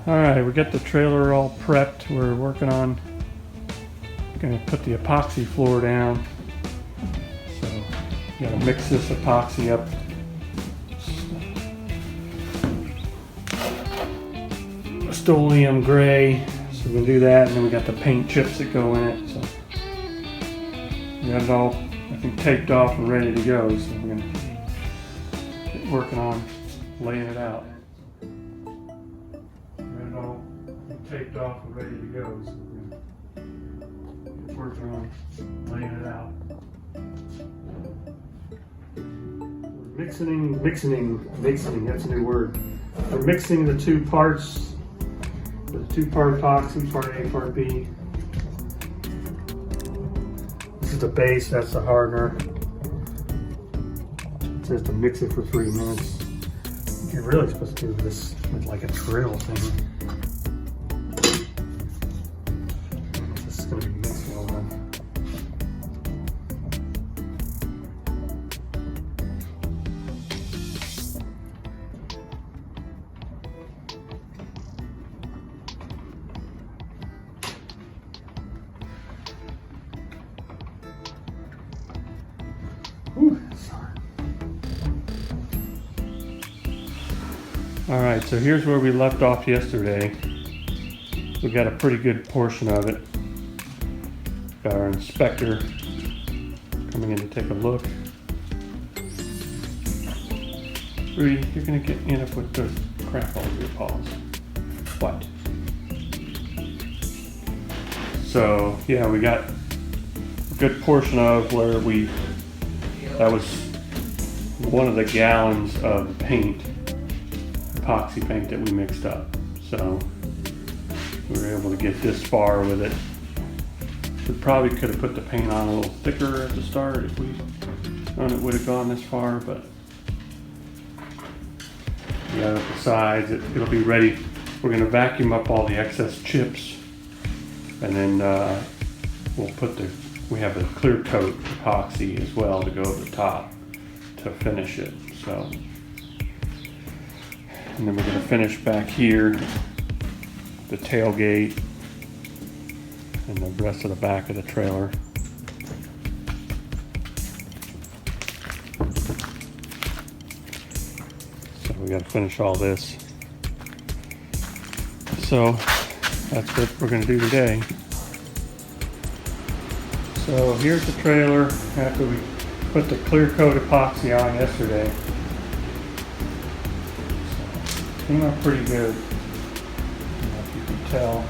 Alright, we got the trailer all prepped. We're working on gonna put the epoxy floor down. So gotta mix this epoxy up. Rust-Oleum gray. So we'll do that, and then we got the paint chips that go in it. So we got it all, I think, taped off and ready to go. So we're gonna get working on laying it out. Got it all taped off and ready to go. So we're gonna get working on laying it out. We're mixing, that's a new word. We're mixing the two parts, the two-part epoxy, part A, part B. This is the base, that's the hardener. It says to mix it for 3 minutes. You're really supposed to do this with like a drill thing. This is going to be mixed well done. Alright, so here's where we left off yesterday. We got a pretty good portion of it. Got our inspector coming in to take a look. Rudy, you're gonna end up with the crap all over your paws. What? So yeah, we got a good portion of where that was 1 of the gallons of paint, epoxy paint that we mixed up. So we were able to get this far with it. We probably could have put the paint on a little thicker at the start if we known it would have gone this far, but we got it up the sides. It'll be ready. We're going to vacuum up all the excess chips, and then we have a clear coat epoxy as well to go over the top to finish it. So, and then we're going to finish back here, the tailgate, and the rest of the back of the trailer. So we got to finish all this. So that's what we're going to do today. So here's the trailer after we put the clear coat epoxy on yesterday. So, came out pretty good. I don't know if you can tell.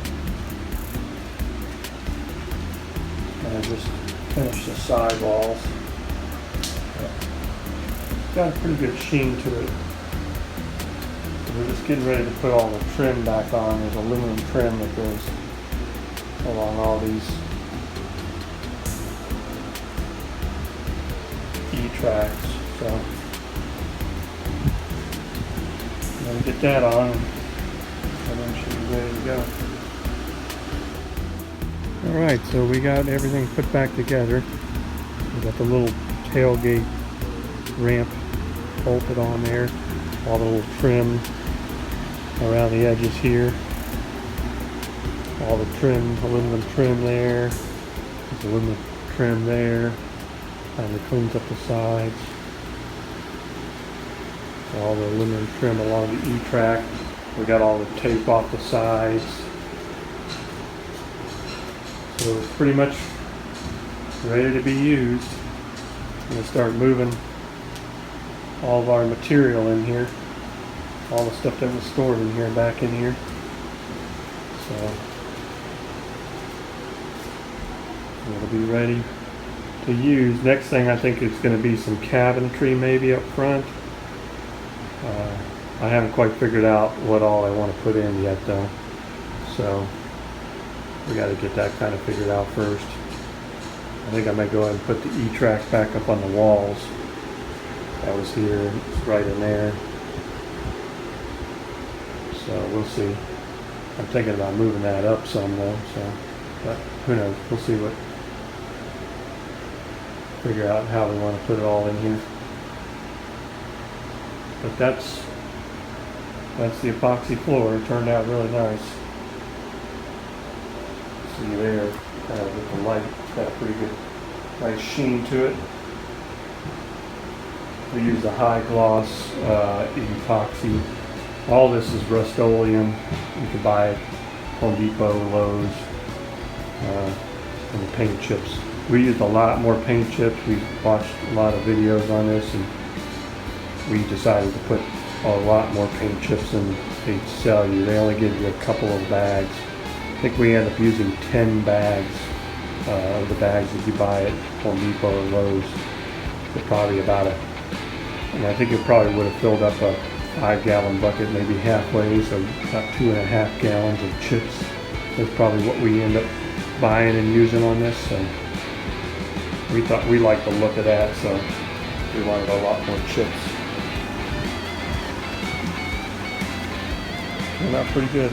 And I just finished the side walls. Got a pretty good sheen to it. We're just getting ready to put all the trim back on. There's aluminum trim that goes along all these E-tracks. So I'm going to get that on, and then should be ready to go. Alright, so we got everything put back together. We got the little tailgate ramp bolted on there, all the little trim around the edges here, all the trim, aluminum trim there, there's aluminum trim there, and it cleans up the sides, all the aluminum trim along the E-track. We got all the tape off the sides, so it's pretty much ready to be used. I'm going to start moving all of our material in here, all the stuff that was stored in here, back in here. So it'll be ready to use. Next thing I think is going to be some cabinetry maybe up front. I haven't quite figured out what all I want to put in yet though. So we got to get that kind of figured out first. I think I might go ahead and put the E-track back up on the walls. That was here, it's right in there. So we'll see. I'm thinking about moving that up some though, so, but who knows, we'll see figure out how we want to put it all in here. But that's that's the epoxy floor. It turned out really nice. See there, kind of with the light, it's got a pretty good, nice sheen to it. We use a high gloss epoxy. All this is Rust-Oleum. You can buy it Home Depot, Lowe's, and the paint chips. We used a lot more paint chips. We watched a lot of videos on this, and we decided to put a lot more paint chips than they sell you. They only give you a couple of bags. I think we end up using 10 bags of the bags that you buy at Home Depot or Lowe's. They're probably about and I think it probably would have filled up a 5-gallon bucket, maybe halfway, so about 2.5 gallons of chips. That's probably what we end up buying and using on this. So we thought we liked the look of that, so we wanted a lot more chips. Turned out pretty good.